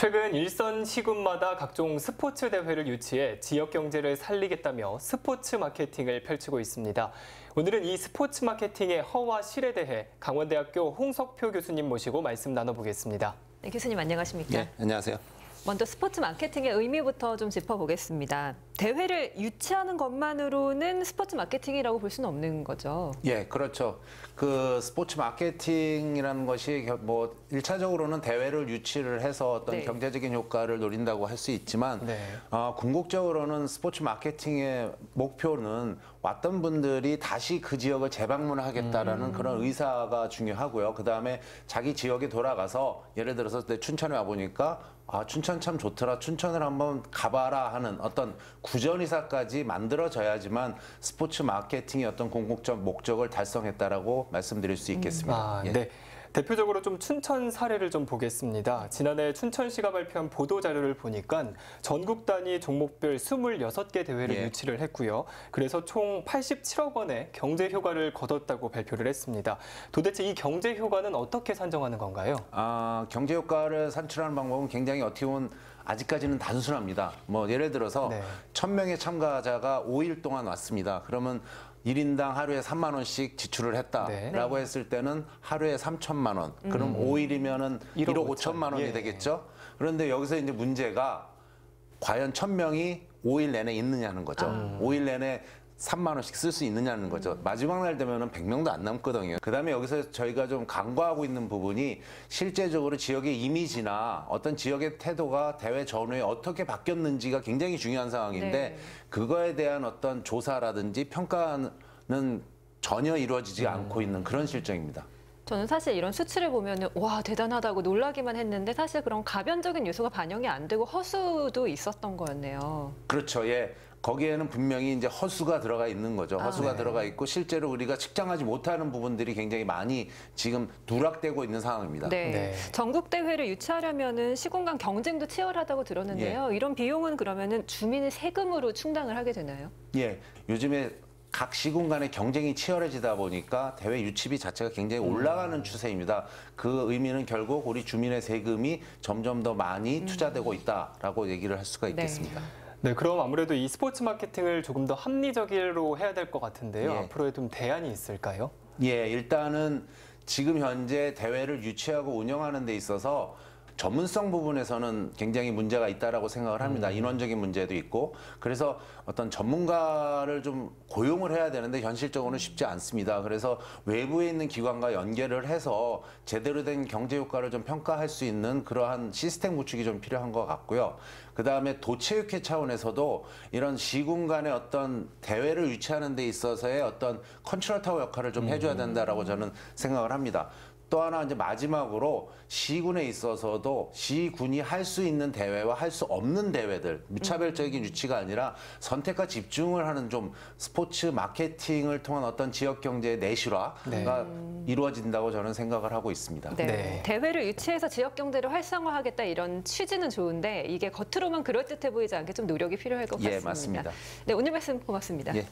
최근 일선 시군마다 각종 스포츠 대회를 유치해 지역 경제를 살리겠다며 스포츠 마케팅을 펼치고 있습니다. 오늘은 이 스포츠 마케팅의 허와 실에 대해 강원대학교 홍석표 교수님 모시고 말씀 나눠보겠습니다. 네, 교수님 안녕하십니까? 네, 안녕하세요. 먼저 스포츠 마케팅의 의미부터 좀 짚어보겠습니다. 대회를 유치하는 것만으로는 스포츠 마케팅이라고 볼 수는 없는 거죠. 예, 그렇죠. 그 스포츠 마케팅이라는 것이 뭐 1차적으로는 대회를 유치를 해서 어떤 네. 경제적인 효과를 노린다고 할 수 있지만 궁극적으로는 스포츠 마케팅의 목표는 왔던 분들이 다시 그 지역을 재방문하겠다라는 그런 의사가 중요하고요. 그다음에 자기 지역에 돌아가서 예를 들어서 내 춘천에 와 보니까 아, 춘천 참 좋더라. 춘천을 한번 가봐라 하는 어떤 구전의사까지 만들어져야지만 스포츠 마케팅의 어떤 궁극적 목적을 달성했다라고 말씀드릴 수 있겠습니다. 예. 네. 대표적으로 좀 춘천 사례를 좀 보겠습니다. 지난해 춘천시가 발표한 보도자료를 보니까 전국 단위 종목별 26개 대회를 유치를 했고요. 그래서 총 87억 원의 경제 효과를 거뒀다고 발표를 했습니다. 도대체 이 경제 효과는 어떻게 산정하는 건가요? 경제 효과를 산출하는 방법은 굉장히 어떻게 보면 아직까지는 단순합니다. 뭐 예를 들어서 1000명의 참가자가 5일 동안 왔습니다. 그러면 1인당 하루에 3만 원씩 지출을 했다라고 했을 때는 하루에 3천만 원. 그럼 5일이면은 1억 5천만 원이 되겠죠. 그런데 여기서 이제 문제가 과연 1000명이 5일 내내 있느냐는 거죠. 5일 내내 3만 원씩 쓸 수 있느냐는 거죠. 마지막 날 되면은 100명도 안 남거든요. 그다음에 여기서 저희가 좀 간과하고 있는 부분이 실제적으로 지역의 이미지나 어떤 지역의 태도가 대회 전후에 어떻게 바뀌었는지가 굉장히 중요한 상황인데 그거에 대한 어떤 조사라든지 평가는 전혀 이루어지지 않고 있는 그런 실정입니다. 저는 사실 이런 수치를 보면은 와 대단하다고 놀라기만 했는데 사실 그런 가변적인 요소가 반영이 안 되고 허수도 있었던 거였네요. 그렇죠. 예. 거기에는 분명히 이제 허수가 들어가 있는 거죠. 허수가 들어가 있고 실제로 우리가 측정하지 못하는 부분들이 굉장히 많이 지금 누락되고 있는 상황입니다. 전국 대회를 유치하려면은 시군 간 경쟁도 치열하다고 들었는데요. 이런 비용은 그러면은 주민의 세금으로 충당을 하게 되나요? 예. 요즘에 각 시군 간의 경쟁이 치열해지다 보니까 대회 유치비 자체가 굉장히 올라가는 추세입니다. 그 의미는 결국 우리 주민의 세금이 점점 더 많이 투자되고 있다라고 얘기를 할 수가 있겠습니다. 네, 그럼 아무래도 이 스포츠 마케팅을 조금 더 합리적으로 해야 될 것 같은데요. 앞으로의 좀 대안이 있을까요? 예, 일단은 지금 현재 대회를 유치하고 운영하는 데 있어서 전문성 부분에서는 굉장히 문제가 있다라고 생각을 합니다. 인원적인 문제도 있고 그래서 어떤 전문가를 좀 고용을 해야 되는데 현실적으로는 쉽지 않습니다. 그래서 외부에 있는 기관과 연계를 해서 제대로 된 경제 효과를 좀 평가할 수 있는 그러한 시스템 구축이 좀 필요한 것 같고요. 그다음에 도체육회 차원에서도 이런 시군 간의 어떤 대회를 유치하는 데 있어서의 어떤 컨트롤 타워 역할을 좀 해줘야 된다라고 저는 생각을 합니다. 또 하나 이제 마지막으로 시군에 있어서도 시군이 할 수 있는 대회와 할 수 없는 대회들 무차별적인 유치가 아니라 선택과 집중을 하는 좀 스포츠 마케팅을 통한 어떤 지역 경제의 내실화가 이루어진다고 저는 생각을 하고 있습니다. 대회를 유치해서 지역 경제를 활성화하겠다 이런 취지는 좋은데 이게 겉으로만 그럴듯해 보이지 않게 좀 노력이 필요할 것 같습니다. 예, 맞습니다. 네, 오늘 말씀 고맙습니다. 예.